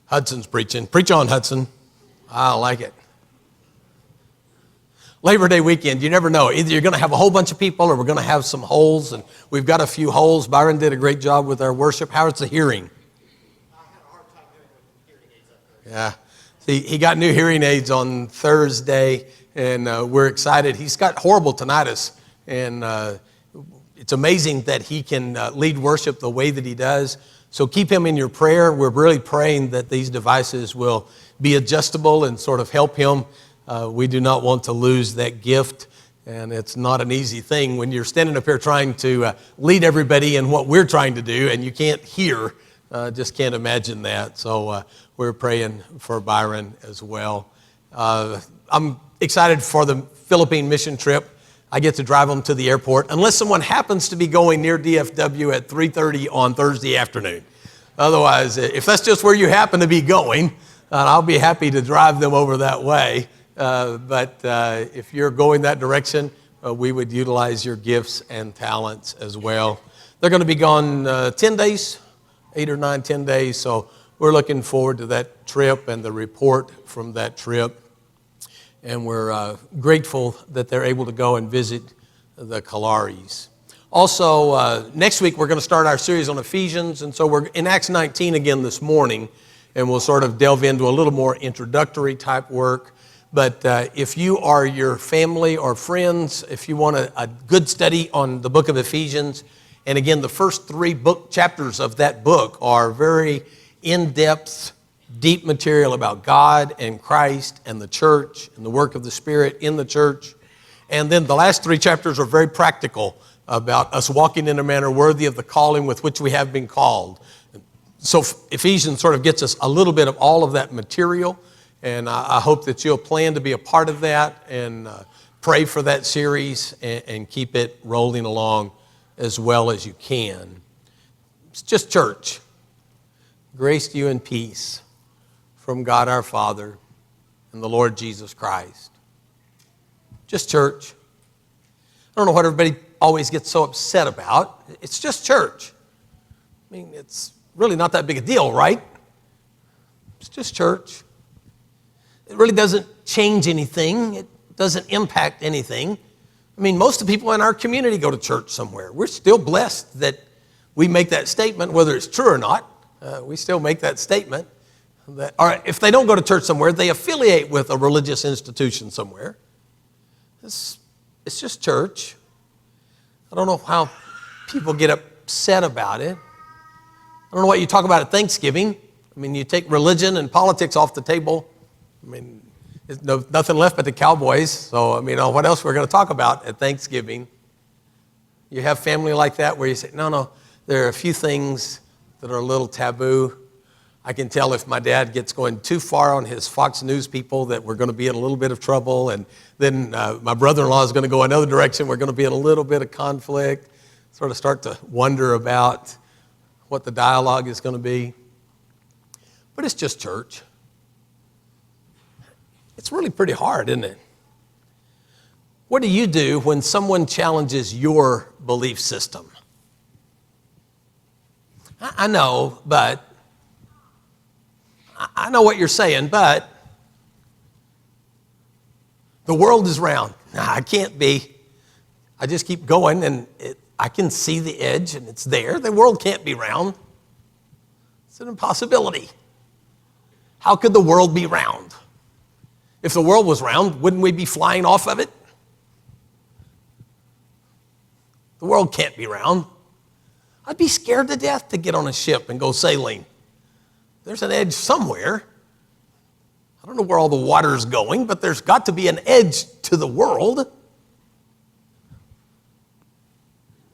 Hudson's preaching. Preach on, Hudson. I like it. Labor Day weekend, you never know. Either you're going to have a whole bunch of people or we're going to have some holes, and we've got a few holes. Byron did a great job with our worship. How's the hearing? I had a hard time hearing with hearing aids up there. Yeah. See, he got new hearing aids on Thursday, and we're excited. He's got horrible tinnitus, and it's amazing that he can lead worship the way that he does. So keep him in your prayer. We're really praying that these devices will be adjustable and sort of help him. We do not want to lose that gift, and it's not an easy thing when you're standing up here trying to lead everybody in what we're trying to do, and you can't hear. Just can't imagine that. So we're praying for Byron as well. I'm excited for the Philippine mission trip. I get to drive them to the airport, unless someone happens to be going near DFW at 3:30 on Thursday afternoon. Otherwise, if that's just where you happen to be going, I'll be happy to drive them over that way. But if you're going that direction, we would utilize your gifts and talents as well. They're going to be gone 10 days, 8 or 9, 10 days. So we're looking forward to that trip and the report from that trip. And we're grateful that they're able to go and visit the Kalaris. Also, next week we're going to start our series on Ephesians. And so we're in Acts 19 again this morning. And we'll sort of delve into a little more introductory type work. But if you are your family or friends, if you want a good study on the book of Ephesians, and again, the first 3 book chapters of that book are very in-depth, deep material about God and Christ and the church and the work of the Spirit in the church. And then the last 3 chapters are very practical about us walking in a manner worthy of the calling with which we have been called. So Ephesians sort of gets us a little bit of all of that material. And I hope that you'll plan to be a part of that and pray for that series and keep it rolling along as well as you can. It's just church. Grace to you and peace from God our Father and the Lord Jesus Christ. Just church. I don't know what everybody always gets so upset about. It's just church. I mean, it's really not that big a deal, right? It's just church. It really doesn't change anything. It doesn't impact anything. I mean, most of the people in our community go to church somewhere. We're still blessed that we make that statement, whether it's true or not. We still make that statement. Or if they don't go to church somewhere, they affiliate with a religious institution somewhere. It's just church. I don't know how people get upset about it. I don't know what you talk about at Thanksgiving. I mean, you take religion and politics off the table. I mean, there's nothing left but the Cowboys. So, I mean, what else we're going to talk about at Thanksgiving? You have family like that where you say, no, there are a few things that are a little taboo. I can tell if my dad gets going too far on his Fox News people that we're going to be in a little bit of trouble. And then my brother-in-law is going to go another direction. We're going to be in a little bit of conflict. Sort of start to wonder about what the dialogue is going to be. But it's just church. It's really pretty hard, isn't it? What do you do when someone challenges your belief system? I know, but I know what you're saying, but the world is round. I can't be. I just keep going, and I can see the edge, and it's there. The world can't be round. It's an impossibility. How could the world be round? If the world was round, wouldn't we be flying off of it? The world can't be round. I'd be scared to death to get on a ship and go sailing. There's an edge somewhere. I don't know where all the water is going, but there's got to be an edge to the world. The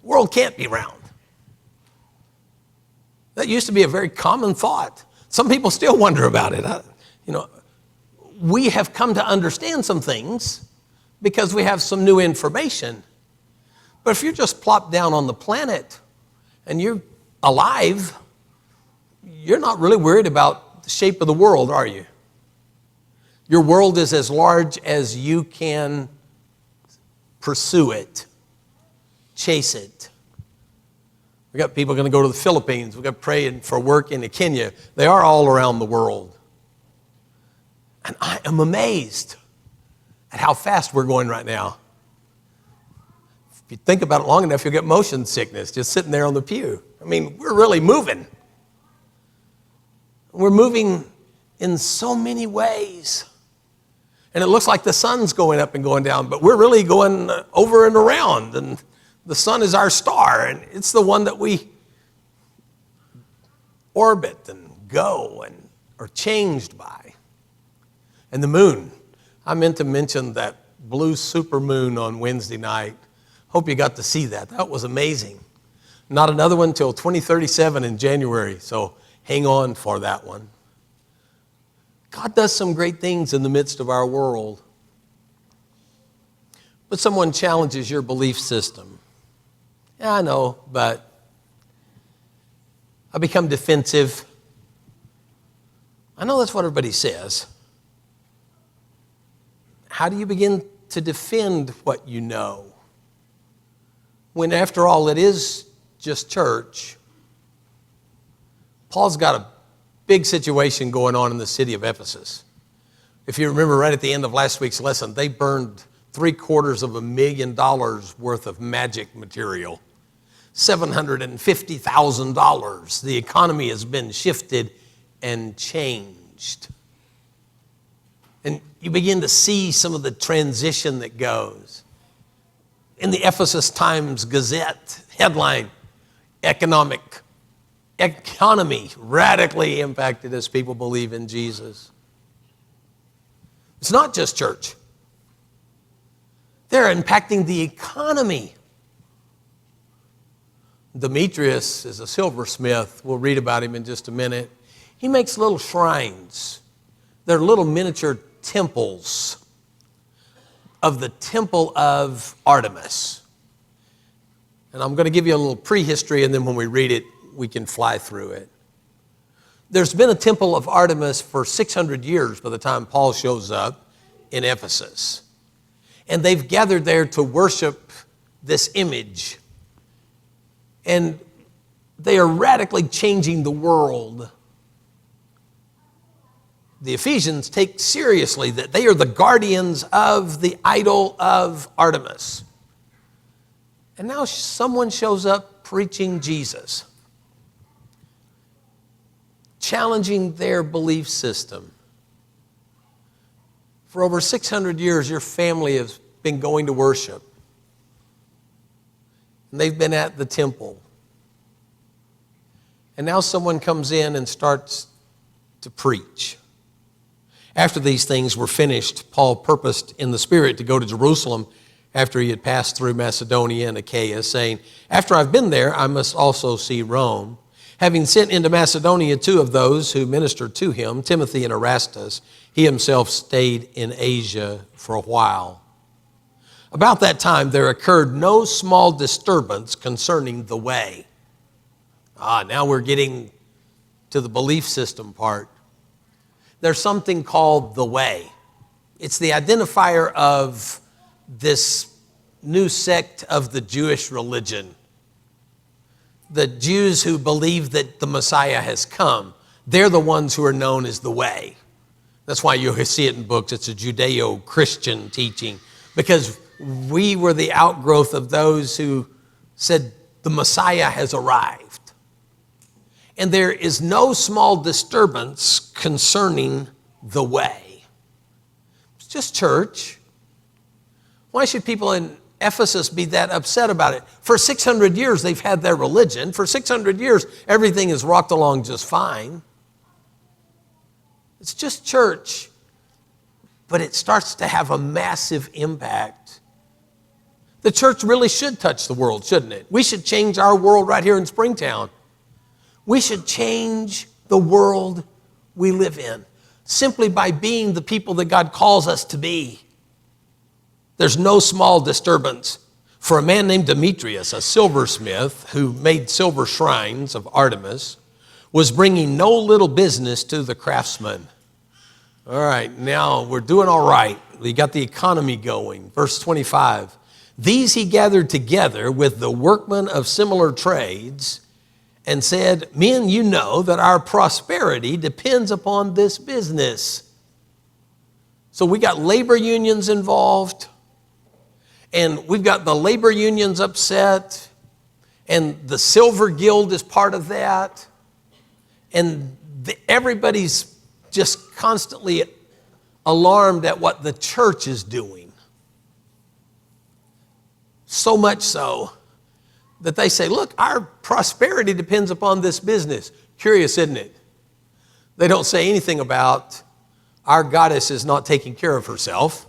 world can't be round. That used to be a very common thought. Some people still wonder about it. We have come to understand some things because we have some new information. But if you're just plopped down on the planet and you're alive, you're not really worried about the shape of the world, are you? Your world is as large as you can pursue it, chase it, We got people going to go to the Philippines. We got praying for work in Kenya. They are all around the world. And I am amazed at how fast we're going right now. If you think about it long enough, you'll get motion sickness just sitting there on the pew. I mean, we're really moving. We're moving in so many ways. And it looks like the sun's going up and going down, but we're really going over and around. And the sun is our star, and it's the one that we orbit and go and are changed by. And the moon. I meant to mention that blue supermoon on Wednesday night. Hope you got to see that. That was amazing. Not another one till 2037 in January, so hang on for that one. God does some great things in the midst of our world. But someone challenges your belief system. Yeah, I know, but I become defensive. I know that's what everybody says. How do you begin to defend what you know? When after all, it is just church. Paul's got a big situation going on in the city of Ephesus. If you remember right at the end of last week's lesson, they burned $750,000 worth of magic material. $750,000. The economy has been shifted and changed. And you begin to see some of the transition that goes. In the Ephesus Times Gazette headline, economy radically impacted as people believe in Jesus. It's not just church. They're impacting the economy. Demetrius is a silversmith. We'll read about him in just a minute. He makes little shrines. They're little miniature temples of the temple of Artemis. And I'm going to give you a little prehistory, and then when we read it, we can fly through it. There's been a temple of Artemis for 600 years by the time Paul shows up in Ephesus. And they've gathered there to worship this image. And they are radically changing the world. The Ephesians take seriously that they are the guardians of the idol of Artemis. And now someone shows up preaching Jesus, challenging their belief system. For over 600 years, your family has been going to worship. And they've been at the temple. And now someone comes in and starts to preach. After these things were finished, Paul purposed in the Spirit to go to Jerusalem after he had passed through Macedonia and Achaia, saying, "After I've been there, I must also see Rome." Having sent into Macedonia 2 of those who ministered to him, Timothy and Erastus, he himself stayed in Asia for a while. About that time, there occurred no small disturbance concerning the way. Now we're getting to the belief system part. There's something called the way. It's the identifier of this new sect of the Jewish religion. The Jews who believe that the Messiah has come, they're the ones who are known as the way. That's why you see it in books. It's a Judeo-Christian teaching, because we were the outgrowth of those who said the Messiah has arrived. And there is no small disturbance concerning the way. It's just church. Why should people in Ephesus be that upset about it? For 600 years, they've had their religion. For 600 years, everything has rocked along just fine. It's just church, but it starts to have a massive impact. The church really should touch the world, shouldn't it? We should change our world right here in Springtown. We should change the world we live in simply by being the people that God calls us to be. There's no small disturbance for a man named Demetrius, a silversmith who made silver shrines of Artemis, was bringing no little business to the craftsmen. All right, now we're doing all right. We got the economy going. Verse 25. These he gathered together with the workmen of similar trades and said, "Men, you know that our prosperity depends upon this business." So we got labor unions involved, and we've got the labor unions upset, and the Silver Guild is part of that, and everybody's just constantly alarmed at what the church is doing. So much so that they say, look, our prosperity depends upon this business. Curious, isn't it? They don't say anything about our goddess is not taking care of herself.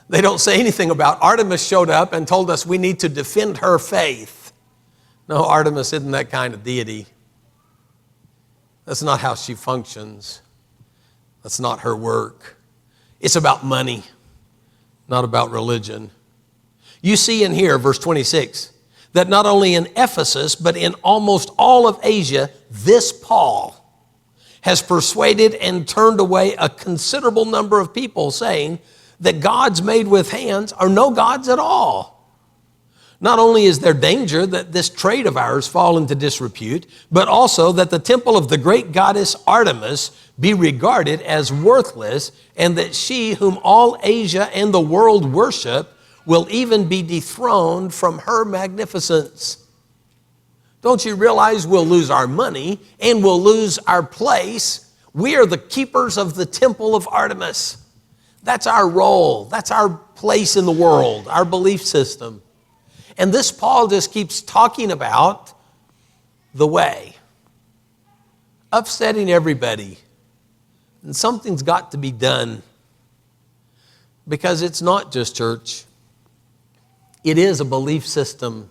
They don't say anything about Artemis showed up and told us we need to defend her faith. No, Artemis isn't that kind of deity. That's not how she functions. That's not her work. It's about money, not about religion. You see in here, verse 26, that not only in Ephesus, but in almost all of Asia, this Paul has persuaded and turned away a considerable number of people, saying that gods made with hands are no gods at all. Not only is there danger that this trade of ours fall into disrepute, but also that the temple of the great goddess Artemis be regarded as worthless, and that she whom all Asia and the world worship will even be dethroned from her magnificence. Don't you realize we'll lose our money and we'll lose our place? We are the keepers of the temple of Artemis. That's our role. That's our place in the world, our belief system. And this Paul just keeps talking about the way, upsetting everybody. And something's got to be done, because it's not just church. It is a belief system.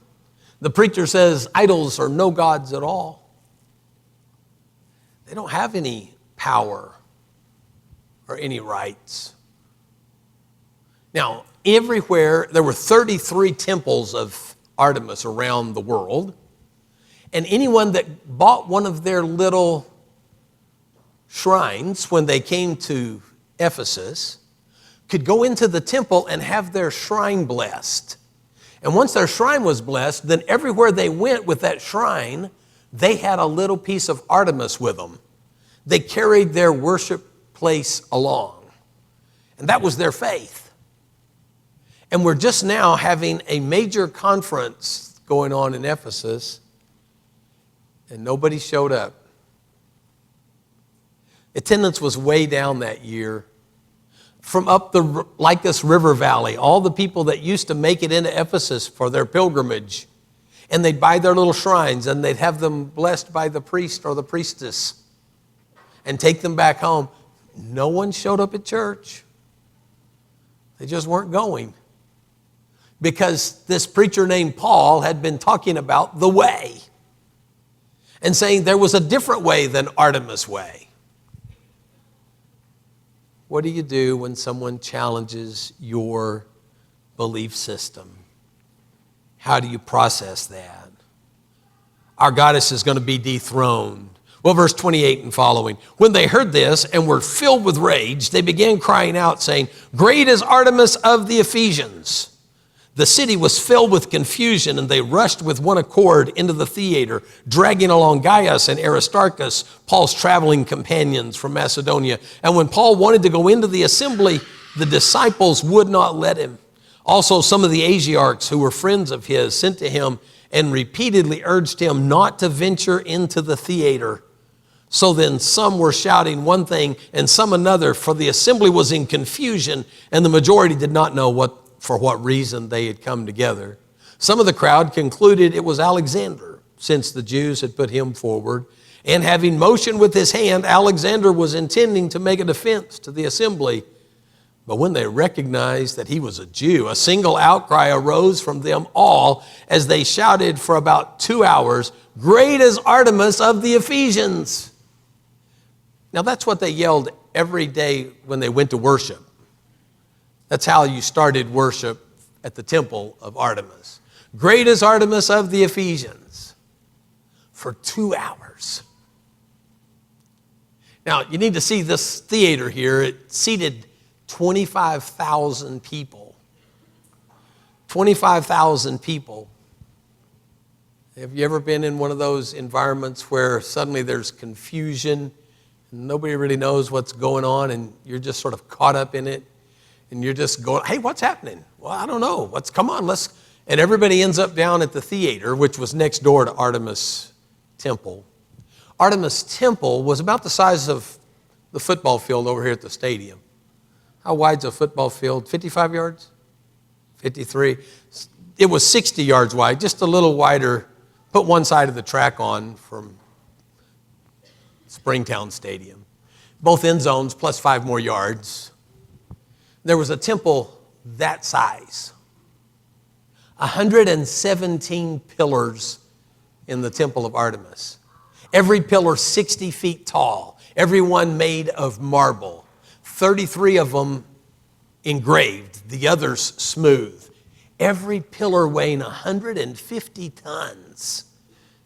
The preacher says idols are no gods at all. They don't have any power or any rights. Now, everywhere, there were 33 temples of Artemis around the world. And anyone that bought one of their little shrines when they came to Ephesus could go into the temple and have their shrine blessed. And once their shrine was blessed, then everywhere they went with that shrine, they had a little piece of Artemis with them. They carried their worship place along. And that was their faith. And we're just now having a major conference going on in Ephesus, and nobody showed up. Attendance was way down that year. From up the Lycus River Valley, all the people that used to make it into Ephesus for their pilgrimage, and they'd buy their little shrines, and they'd have them blessed by the priest or the priestess and take them back home. No one showed up at church. They just weren't going, because this preacher named Paul had been talking about the way and saying there was a different way than Artemis' way. What do you do when someone challenges your belief system? How do you process that? Our goddess is going to be dethroned. Well, verse 28 and following. When they heard this and were filled with rage, they began crying out, saying, "Great is Artemis of the Ephesians." The city was filled with confusion, and they rushed with one accord into the theater, dragging along Gaius and Aristarchus, Paul's traveling companions from Macedonia. And when Paul wanted to go into the assembly, the disciples would not let him. Also, some of the Asiarchs, who were friends of his, sent to him and repeatedly urged him not to venture into the theater. So then some were shouting one thing and some another, for the assembly was in confusion, and the majority did not know for what reason they had come together. Some of the crowd concluded it was Alexander, since the Jews had put him forward. And having motioned with his hand, Alexander was intending to make a defense to the assembly. But when they recognized that he was a Jew, a single outcry arose from them all as they shouted for about 2 hours, "Great is Artemis of the Ephesians." Now that's what they yelled every day when they went to worship. That's how you started worship at the temple of Artemis. "Great is Artemis of the Ephesians," for 2 hours. Now, you need to see this theater here. It seated 25,000 people. 25,000 people. Have you ever been in one of those environments where suddenly there's confusion and nobody really knows what's going on and you're just sort of caught up in it and you're just going, hey, what's happening? Well, I don't know. Come on, let's. And everybody ends up down at the theater, which was next door to Artemis Temple. Artemis Temple was about the size of the football field over here at the stadium. How wide's a football field? 55 yards? 53. It was 60 yards wide, just a little wider. Put one side of the track on from Springtown Stadium. Both end zones plus 5 more yards. There was a temple that size. 117 pillars in the Temple of Artemis. Every pillar 60 feet tall. Every one made of marble. 33 of them engraved, the others smooth. Every pillar weighing 150 tons.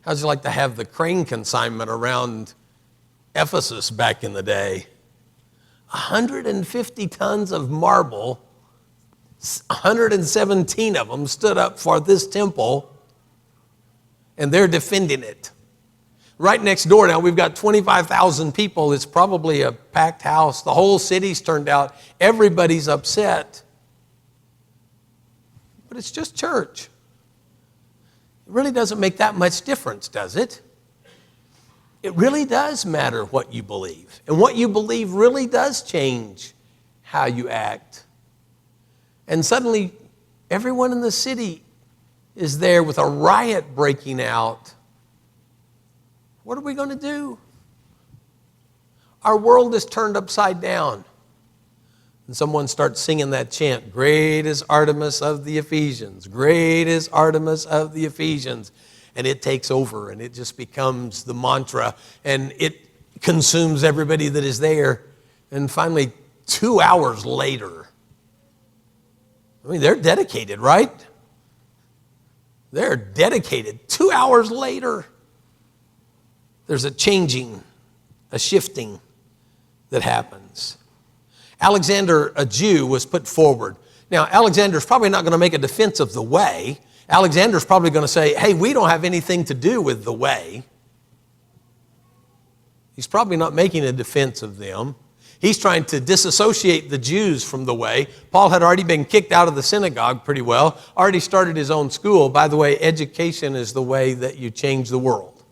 How'd you like to have the crane consignment around Ephesus back in the day? 150 tons of marble, 117 of them stood up for this temple, and they're defending it. Right next door now, we've got 25,000 people. It's probably a packed house. The whole city's turned out. Everybody's upset. But it's just church. It really doesn't make that much difference, does it? It really does matter what you believe. And what you believe really does change how you act. And suddenly, everyone in the city is there with a riot breaking out. What are we going to do? Our world is turned upside down. And someone starts singing that chant, great is Artemis of the Ephesians, great is Artemis of the Ephesians. And it takes over and it just becomes the mantra and it consumes everybody that is there. And finally, 2 hours later, I mean, they're dedicated, right? They're dedicated. 2 hours later, there's a changing, a shifting that happens. Alexander, a Jew, was put forward. Now, Alexander's probably not going to make a defense of the way. Alexander's probably going to say, hey, we don't have anything to do with the way. He's probably not making a defense of them. He's trying to disassociate the Jews from the way. Paul had already been kicked out of the synagogue pretty well, already started his own school. By the way, education is the way that you change the world.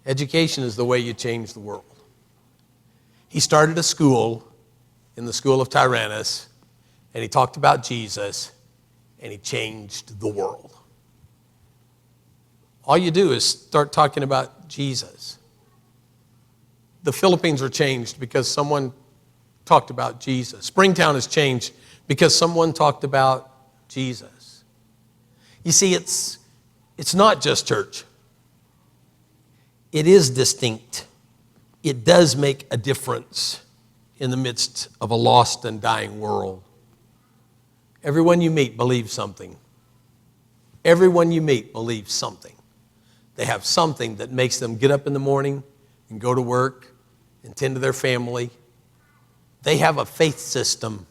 Education is the way you change the world. He started a school in the school of Tyrannus, and he talked about Jesus, and he changed the world. All you do is start talking about Jesus. The Philippines are changed because someone talked about Jesus. Springtown has changed because someone talked about Jesus. You see, it's not just church. It is distinct. It does make a difference in the midst of a lost and dying world. Everyone you meet believes something. Everyone you meet believes something. They have something that makes them get up in the morning and go to work and tend to their family. They have a faith system.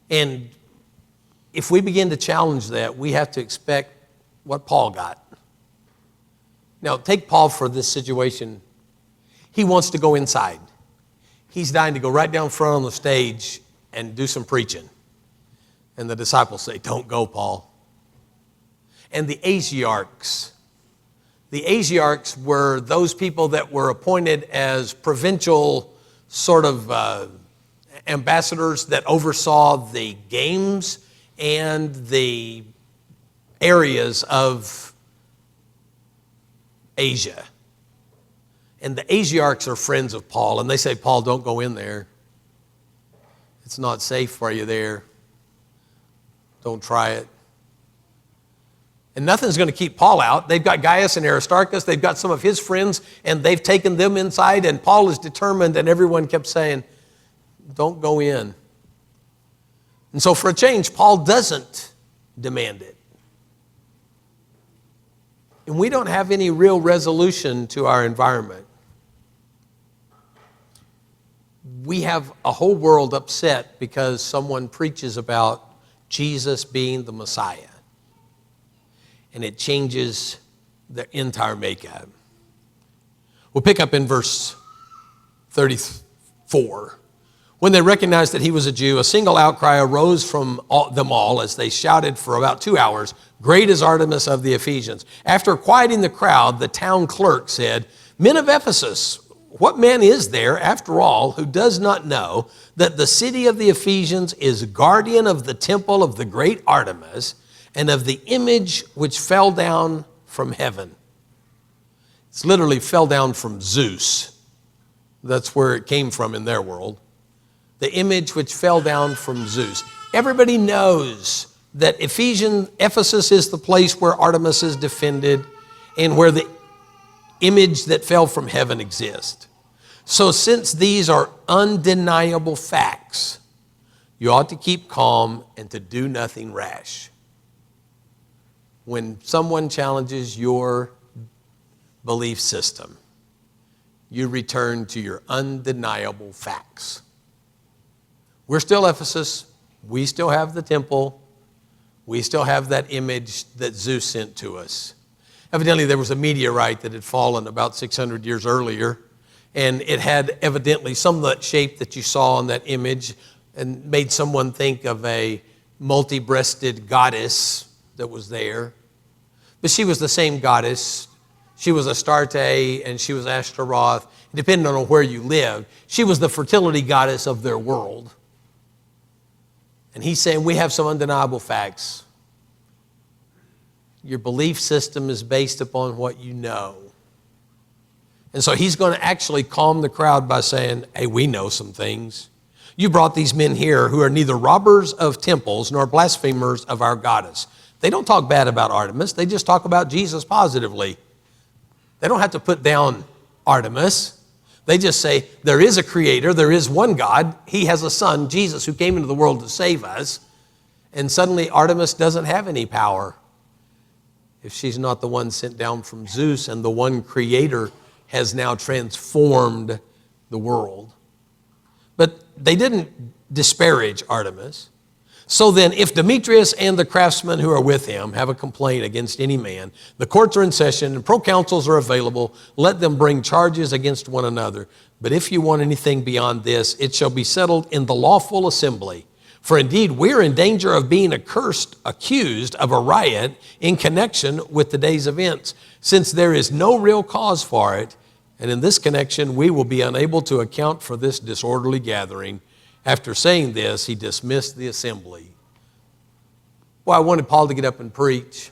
And if we begin to challenge that, we have to expect what Paul got. Now, take Paul for this situation. He wants to go inside. He's dying to go right down front on the stage and do some preaching. And the disciples say, don't go, Paul. And the Asiarchs were those people that were appointed as provincial sort of ambassadors that oversaw the games and the areas of Asia. And the Asiarchs are friends of Paul, and they say, Paul, don't go in there. It's not safe for you there. Don't try it. And nothing's going to keep Paul out. They've got Gaius and Aristarchus. They've got some of his friends, and they've taken them inside, and Paul is determined, and everyone kept saying, don't go in. And so for a change, Paul doesn't demand it. And we don't have any real resolution to our environment. We have a whole world upset because someone preaches about Jesus being the Messiah. And it changes their entire makeup. We'll pick up in verse 34. When they recognized that he was a Jew, a single outcry arose from them all as they shouted for about 2 hours, "Great is Artemis of the Ephesians." After quieting the crowd, the town clerk said, "Men of Ephesus, what man is there, after all, who does not know that the city of the Ephesians is guardian of the temple of the great Artemis and of the image which fell down from heaven?" It's literally fell down from Zeus. That's where it came from in their world. The image which fell down from Zeus. Everybody knows that Ephesus is the place where Artemis is defended and where the image that fell from heaven exists. So since these are undeniable facts, you ought to keep calm and to do nothing rash. When someone challenges your belief system, you return to your undeniable facts. We're still Ephesus. We still have the temple. We still have that image that Zeus sent to us. Evidently, there was a meteorite that had fallen about 600 years earlier, and it had evidently some of that shape that you saw in that image and made someone think of a multi-breasted goddess that was there. But she was the same goddess. She was Astarte and she was Ashtaroth. Depending on where you lived, she was the fertility goddess of their world. And he's saying we have some undeniable facts. Your belief system is based upon what you know. And so he's going to actually calm the crowd by saying, hey, we know some things. You brought these men here who are neither robbers of temples nor blasphemers of our goddess. They don't talk bad about Artemis. They just talk about Jesus positively. They don't have to put down Artemis. They just say, there is a creator, there is one God. He has a son, Jesus, who came into the world to save us. And suddenly Artemis doesn't have any power if she's not the one sent down from Zeus, and the one creator has now transformed the world. But they didn't disparage Artemis. So then, if Demetrius and the craftsmen who are with him have a complaint against any man, the courts are in session and proconsuls are available. Let them bring charges against one another. But if you want anything beyond this, it shall be settled in the lawful assembly. For indeed, we're in danger of being accused of a riot in connection with today's events, since there is no real cause for it. And in this connection, we will be unable to account for this disorderly gathering. After saying this, he dismissed the assembly. Well, I wanted Paul to get up and preach.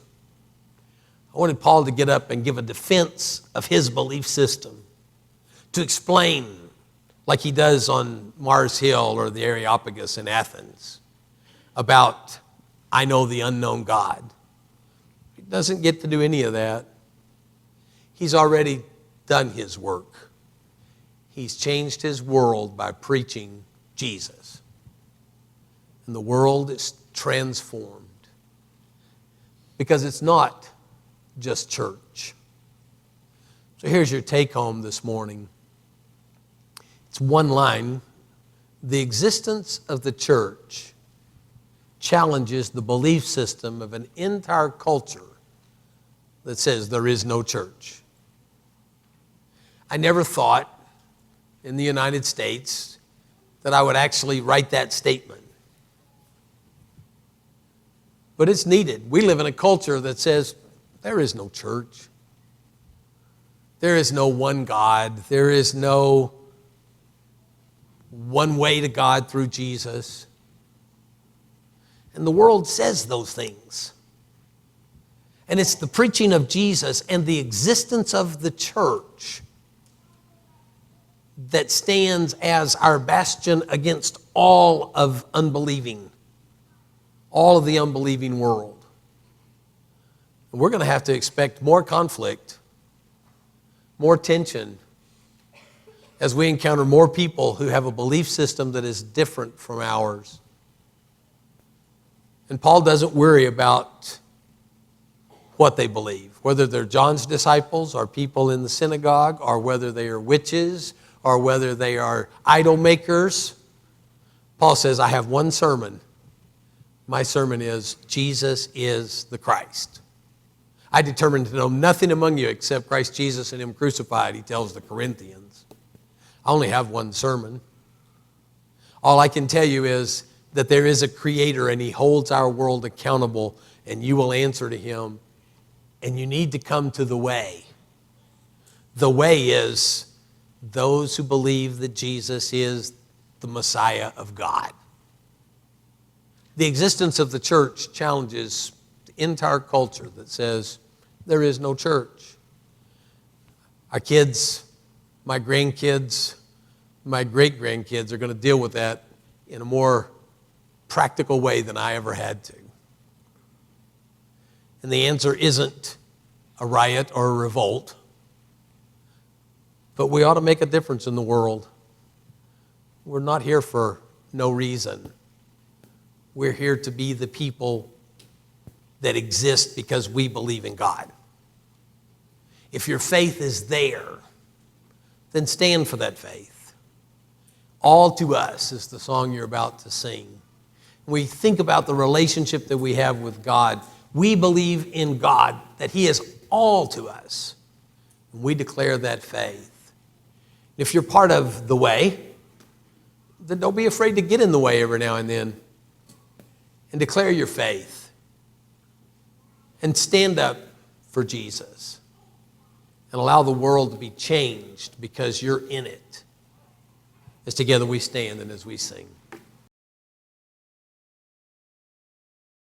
I wanted Paul to get up and give a defense of his belief system, to explain, like he does on Mars Hill or the Areopagus in Athens, about, I know the unknown God. He doesn't get to do any of that. He's already done his work. He's changed his world by preaching Jesus. And the world is transformed. Because it's not just church. So here's your take home this morning. It's one line. The existence of the church challenges the belief system of an entire culture that says there is no church. I never thought in the United States that I would actually write that statement. But it's needed. We live in a culture that says there is no church. There is no one God. There is no one way to God through Jesus. And the world says those things. And it's the preaching of Jesus and the existence of the church that stands as our bastion against all of unbelieving, all of the unbelieving world. And we're going to have to expect more conflict, more tension, as we encounter more people who have a belief system that is different from ours. And Paul doesn't worry about what they believe, whether they're John's disciples or people in the synagogue, or whether they are witches, or whether they are idol makers. Paul says, I have one sermon My sermon is, Jesus is the Christ. I determined to know nothing among you except Christ Jesus and him crucified, he tells the Corinthians. I only have one sermon. All I can tell you is that there is a creator and he holds our world accountable, and you will answer to him, and you need to come to the way. The way is those who believe that Jesus is the Messiah of God. The existence of the church challenges the entire culture that says there is no church. Our kids, my grandkids, my great-grandkids are going to deal with that in a more practical way than I ever had to. And the answer isn't a riot or a revolt, but we ought to make a difference in the world. We're not here for no reason. We're here to be the people that exist because we believe in God. If your faith is there, then stand for that faith. All to us is the song you're about to sing. When we think about the relationship that we have with God, we believe in God, that he is all to us. And we declare that faith. If you're part of the way, then don't be afraid to get in the way every now and then and declare your faith and stand up for Jesus and allow the world to be changed because you're in it. As together we stand and as we sing.